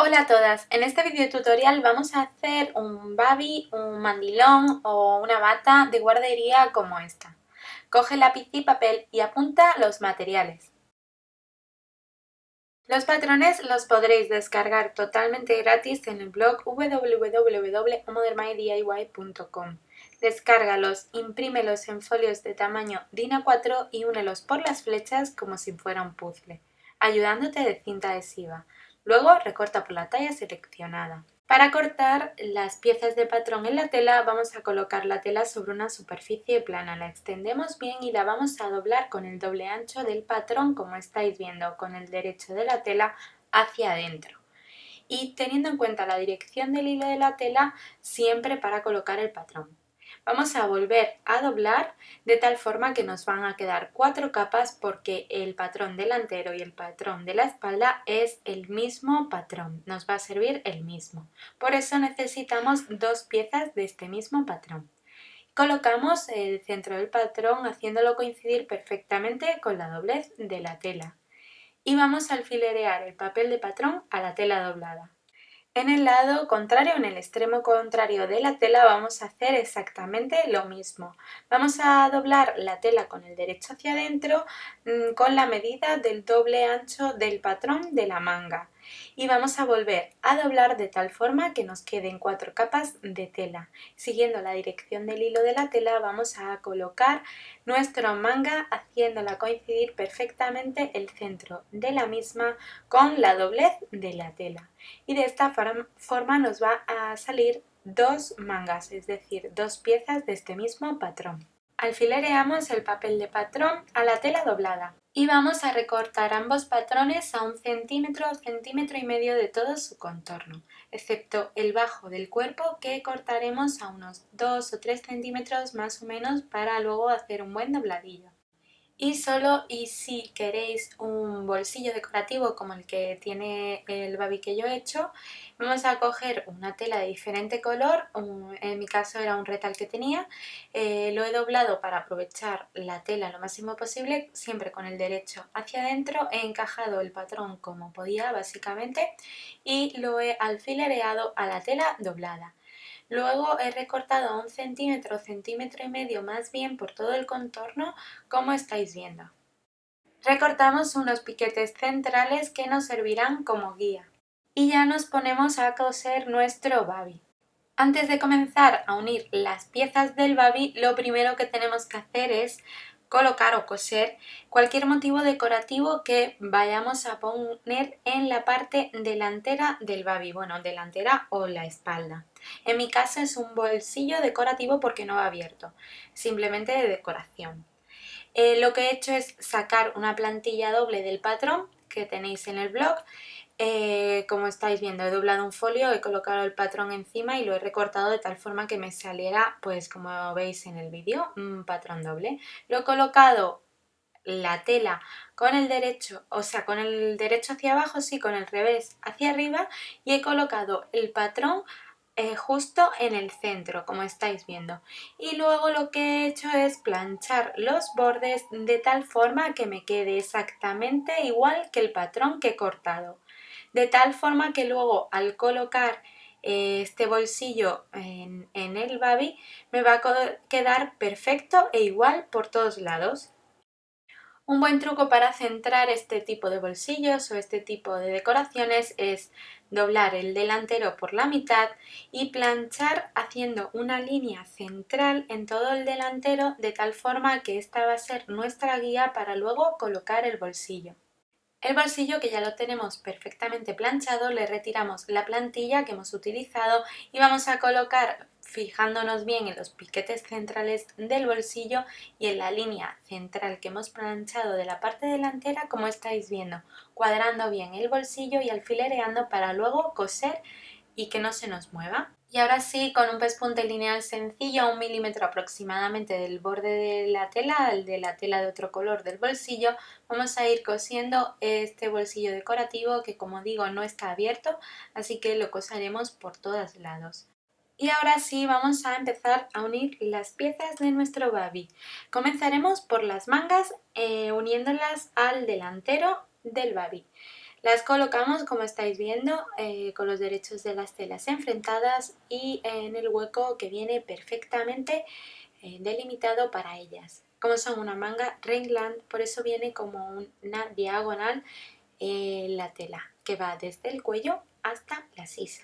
Hola a todas, en este video tutorial vamos a hacer un babi, un mandilón o una bata de guardería como esta. Coge lápiz y papel y apunta los materiales. Los patrones los podréis descargar totalmente gratis en el blog www.amodernmydiy.com. Descárgalos, imprímelos en folios de tamaño DIN A4 y únelos por las flechas como si fuera un puzzle, ayudándote de cinta adhesiva. Luego recorta por la talla seleccionada. Para cortar las piezas de patrón en la tela vamos a colocar la tela sobre una superficie plana, la extendemos bien y la vamos a doblar con el doble ancho del patrón como estáis viendo, con el derecho de la tela hacia adentro. Y teniendo en cuenta la dirección del hilo de la tela siempre para colocar el patrón. Vamos a volver a doblar de tal forma que nos van a quedar 4 capas porque el patrón delantero y el patrón de la espalda es el mismo patrón, nos va a servir el mismo. Por eso necesitamos 2 piezas de este mismo patrón. Colocamos el centro del patrón haciéndolo coincidir perfectamente con la doblez de la tela. Y vamos a alfilerear el papel de patrón a la tela doblada. En el lado contrario, en el extremo contrario de la tela vamos a hacer exactamente lo mismo. Vamos a doblar la tela con el derecho hacia adentro con la medida del doble ancho del patrón de la manga. Y vamos a volver a doblar de tal forma que nos queden 4 capas de tela. Siguiendo la dirección del hilo de la tela vamos a colocar nuestra manga haciéndola coincidir perfectamente el centro de la misma con la doblez de la tela. Y de esta forma nos va a salir 2 mangas, es decir, 2 piezas de este mismo patrón. Alfilereamos el papel de patrón a la tela doblada y vamos a recortar ambos patrones a 1 centímetro, centímetro y medio de todo su contorno, excepto el bajo del cuerpo que cortaremos a unos 2 o 3 centímetros más o menos para luego hacer un buen dobladillo. Y solo y si queréis un bolsillo decorativo como el que tiene el babi que yo he hecho, vamos a coger una tela de diferente color, en mi caso era un retal que tenía, lo he doblado para aprovechar la tela lo máximo posible, siempre con el derecho hacia adentro, he encajado el patrón como podía básicamente y lo he alfilereado a la tela doblada. Luego he recortado a 1 centímetro, centímetro y medio más bien por todo el contorno, como estáis viendo. Recortamos unos piquetes centrales que nos servirán como guía. Y ya nos ponemos a coser nuestro babi. Antes de comenzar a unir las piezas del babi, lo primero que tenemos que hacer es colocar o coser cualquier motivo decorativo que vayamos a poner en la parte delantera del babi, bueno, delantera o la espalda. En mi caso es un bolsillo decorativo porque no va abierto, simplemente de decoración. Lo que he hecho es sacar una plantilla doble del patrón que tenéis en el blog. Como estáis viendo, he doblado un folio, he colocado el patrón encima y lo he recortado de tal forma que me saliera, pues como veis en el vídeo, un patrón doble. Lo he colocado la tela con el derecho, o sea, con el derecho hacia abajo, sí, con el revés hacia arriba, y he colocado el patrón justo en el centro, como estáis viendo. Y luego lo que he hecho es planchar los bordes de tal forma que me quede exactamente igual que el patrón que he cortado. De tal forma que luego al colocar este bolsillo en el babi me va a quedar perfecto e igual por todos lados. Un buen truco para centrar este tipo de bolsillos o este tipo de decoraciones es doblar el delantero por la mitad y planchar haciendo una línea central en todo el delantero de tal forma que esta va a ser nuestra guía para luego colocar el bolsillo. El bolsillo, que ya lo tenemos perfectamente planchado, le retiramos la plantilla que hemos utilizado y vamos a colocar, fijándonos bien en los piquetes centrales del bolsillo y en la línea central que hemos planchado de la parte delantera, como estáis viendo, cuadrando bien el bolsillo y alfilereando para luego coser y que no se nos mueva. Y ahora sí, con un pespunte lineal sencillo a 1 milímetro aproximadamente del borde de la tela, el de la tela de otro color del bolsillo, vamos a ir cosiendo este bolsillo decorativo que, como digo, no está abierto, así que lo coseremos por todos lados. Y ahora sí vamos a empezar a unir las piezas de nuestro babi. Comenzaremos por las mangas uniéndolas al delantero del babi. Las colocamos, como estáis viendo, con los derechos de las telas enfrentadas y en el hueco que viene perfectamente delimitado para ellas. Como son una manga raglan, por eso viene como una diagonal la tela, que va desde el cuello hasta la sisa.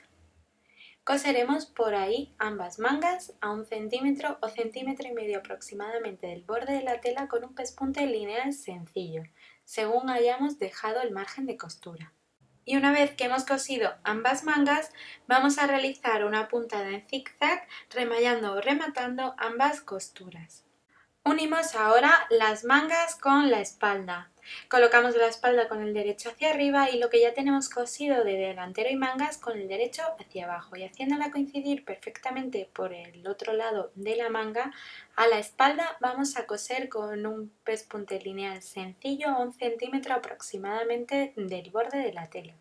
Coseremos por ahí ambas mangas a 1 centímetro o centímetro y medio aproximadamente del borde de la tela con un pespunte lineal sencillo, según hayamos dejado el margen de costura. Y una vez que hemos cosido ambas mangas, vamos a realizar una puntada en zigzag remallando o rematando ambas costuras. Unimos ahora las mangas con la espalda. Colocamos la espalda con el derecho hacia arriba y lo que ya tenemos cosido de delantero y mangas con el derecho hacia abajo, y haciéndola coincidir perfectamente por el otro lado de la manga, a la espalda vamos a coser con un pespunte lineal sencillo a 1 centímetro aproximadamente del borde de la tela.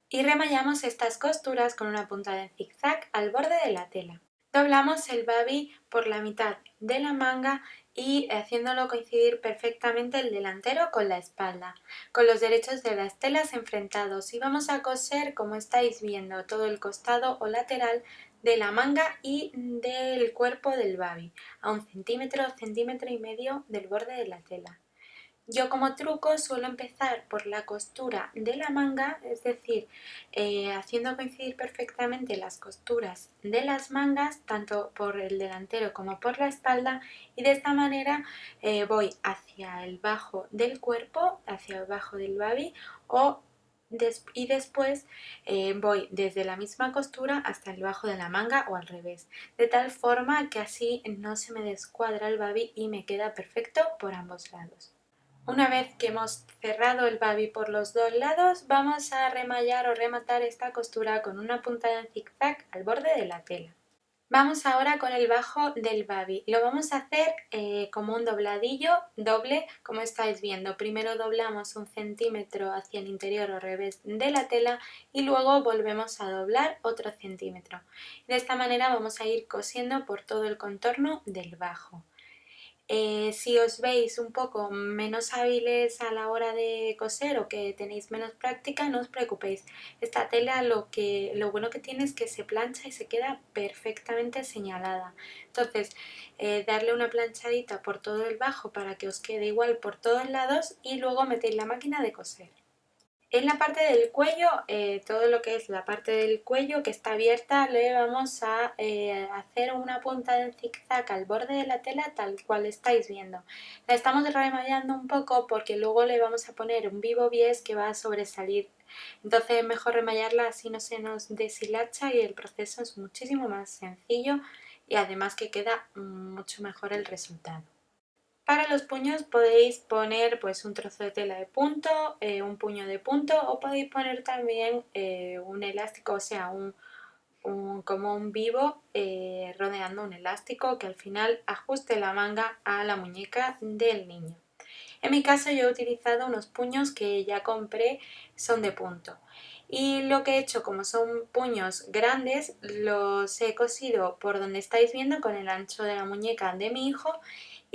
Y remallamos estas costuras con una puntada en zigzag al borde de la tela. Doblamos el babi por la mitad de la manga y haciéndolo coincidir perfectamente el delantero con la espalda, con los derechos de las telas enfrentados, y vamos a coser, como estáis viendo, todo el costado o lateral de la manga y del cuerpo del babi, a 1 centímetro, centímetro y medio del borde de la tela. Yo como truco suelo empezar por la costura de la manga, es decir, haciendo coincidir perfectamente las costuras de las mangas, tanto por el delantero como por la espalda, y de esta manera voy hacia el bajo del cuerpo, hacia el bajo del babi, y después voy desde la misma costura hasta el bajo de la manga o al revés, de tal forma que así no se me descuadra el babi y me queda perfecto por ambos lados. Una vez que hemos cerrado el babi por los dos lados, vamos a remallar o rematar esta costura con una puntada en zigzag al borde de la tela. Vamos ahora con el bajo del babi. Lo vamos a hacer como un dobladillo doble, como estáis viendo. Primero doblamos 1 centímetro hacia el interior o revés de la tela y luego volvemos a doblar otro centímetro. De esta manera vamos a ir cosiendo por todo el contorno del bajo. Si os veis un poco menos hábiles a la hora de coser o que tenéis menos práctica, no os preocupéis. Esta tela lo bueno que tiene es que se plancha y se queda perfectamente señalada. Entonces, darle una planchadita por todo el bajo para que os quede igual por todos lados y luego metéis la máquina de coser. En la parte del cuello, todo lo que es la parte del cuello que está abierta, le vamos a hacer una punta de zigzag al borde de la tela tal cual estáis viendo. La estamos remallando un poco porque luego le vamos a poner un vivo bies que va a sobresalir. Entonces es mejor remallarla, así no se nos deshilacha y el proceso es muchísimo más sencillo y además que queda mucho mejor el resultado. Para los puños podéis poner pues un trozo de tela de punto, un puño de punto, o podéis poner también un elástico, o sea, como un vivo rodeando un elástico que al final ajuste la manga a la muñeca del niño. En mi caso yo he utilizado unos puños que ya compré, son de punto. Y lo que he hecho, como son puños grandes, los he cosido por donde estáis viendo con el ancho de la muñeca de mi hijo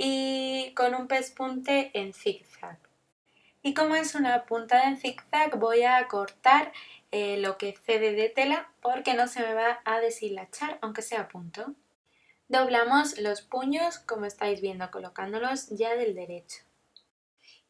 y con un pespunte en zigzag. Y como es una puntada en zigzag, voy a cortar lo que cede de tela porque no se me va a deshilachar aunque sea a punto. Doblamos los puños como estáis viendo, colocándolos ya del derecho.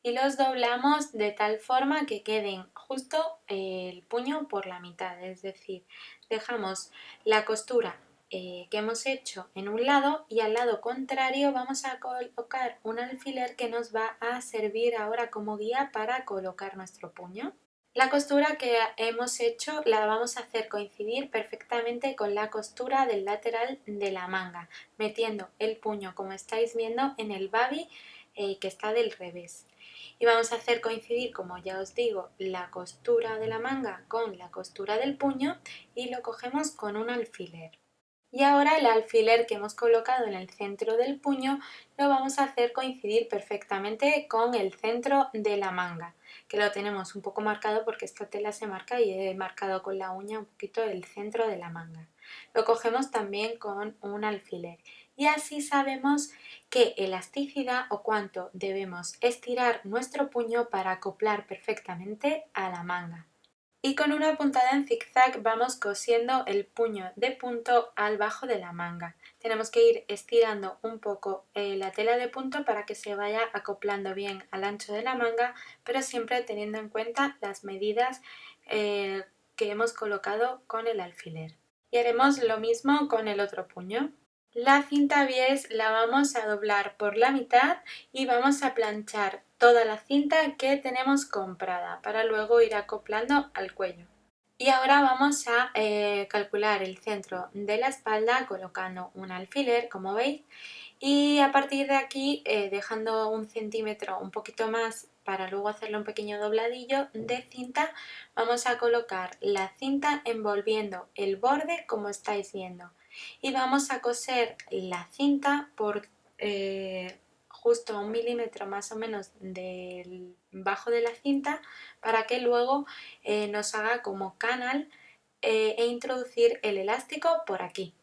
Y los doblamos de tal forma que queden justo el puño por la mitad, es decir, dejamos la costura que hemos hecho en un lado y al lado contrario vamos a colocar un alfiler que nos va a servir ahora como guía para colocar nuestro puño. La costura que hemos hecho la vamos a hacer coincidir perfectamente con la costura del lateral de la manga, metiendo el puño, como estáis viendo, en el babi que está del revés. Y vamos a hacer coincidir, como ya os digo, la costura de la manga con la costura del puño y lo cogemos con un alfiler. Y ahora el alfiler que hemos colocado en el centro del puño lo vamos a hacer coincidir perfectamente con el centro de la manga, que lo tenemos un poco marcado porque esta tela se marca y he marcado con la uña un poquito el centro de la manga. Lo cogemos también con un alfiler y así sabemos qué elasticidad o cuánto debemos estirar nuestro puño para acoplar perfectamente a la manga. Y con una puntada en zigzag vamos cosiendo el puño de punto al bajo de la manga. Tenemos que ir estirando un poco la tela de punto para que se vaya acoplando bien al ancho de la manga, pero siempre teniendo en cuenta las medidas que hemos colocado con el alfiler. Y haremos lo mismo con el otro puño. La cinta bies la vamos a doblar por la mitad y vamos a planchar toda la cinta que tenemos comprada para luego ir acoplando al cuello. Y ahora vamos a calcular el centro de la espalda colocando un alfiler, como veis, y a partir de aquí dejando 1 centímetro un poquito más para luego hacerle un pequeño dobladillo de cinta, vamos a colocar la cinta envolviendo el borde como estáis viendo y vamos a coser la cinta por justo 1 milímetro más o menos del bajo de la cinta para que luego nos haga como canal e introducir el elástico por aquí.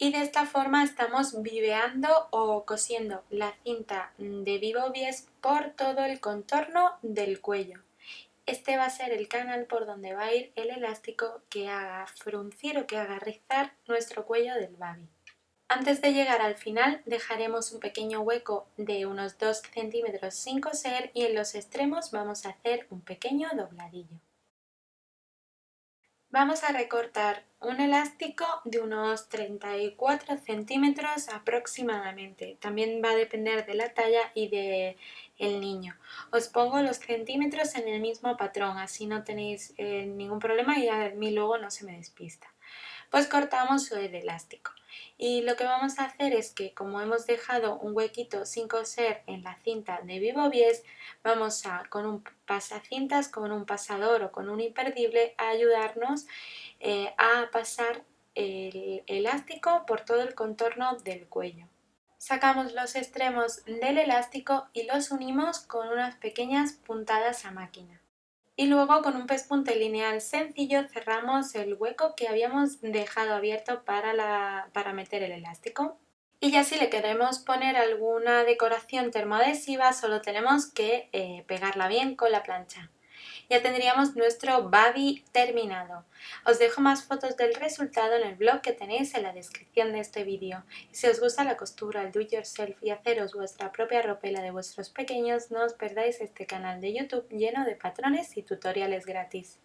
Y de esta forma estamos viveando o cosiendo la cinta de Vivo Bies por todo el contorno del cuello. Este va a ser el canal por donde va a ir el elástico que haga fruncir o que haga rizar nuestro cuello del babi. Antes de llegar al final dejaremos un pequeño hueco de unos 2 centímetros sin coser y en los extremos vamos a hacer un pequeño dobladillo. Vamos a recortar un elástico de unos 34 centímetros aproximadamente. También va a depender de la talla y del niño. Os pongo los centímetros en el mismo patrón, así no tenéis ningún problema y a mí luego no se me despista. Pues cortamos el elástico y lo que vamos a hacer es que como hemos dejado un huequito sin coser en la cinta de Vivo Bies, vamos a con un pasacintas, con un pasador o con un imperdible a ayudarnos a pasar el elástico por todo el contorno del cuello. Sacamos los extremos del elástico y los unimos con unas pequeñas puntadas a máquina. Y luego con un pespunte lineal sencillo cerramos el hueco que habíamos dejado abierto para meter el elástico. Y ya si le queremos poner alguna decoración termoadhesiva solo tenemos que pegarla bien con la plancha. Ya tendríamos nuestro babi terminado. Os dejo más fotos del resultado en el blog que tenéis en la descripción de este vídeo. Y si os gusta la costura, el do it yourself y haceros vuestra propia ropa y la de vuestros pequeños, no os perdáis este canal de YouTube lleno de patrones y tutoriales gratis.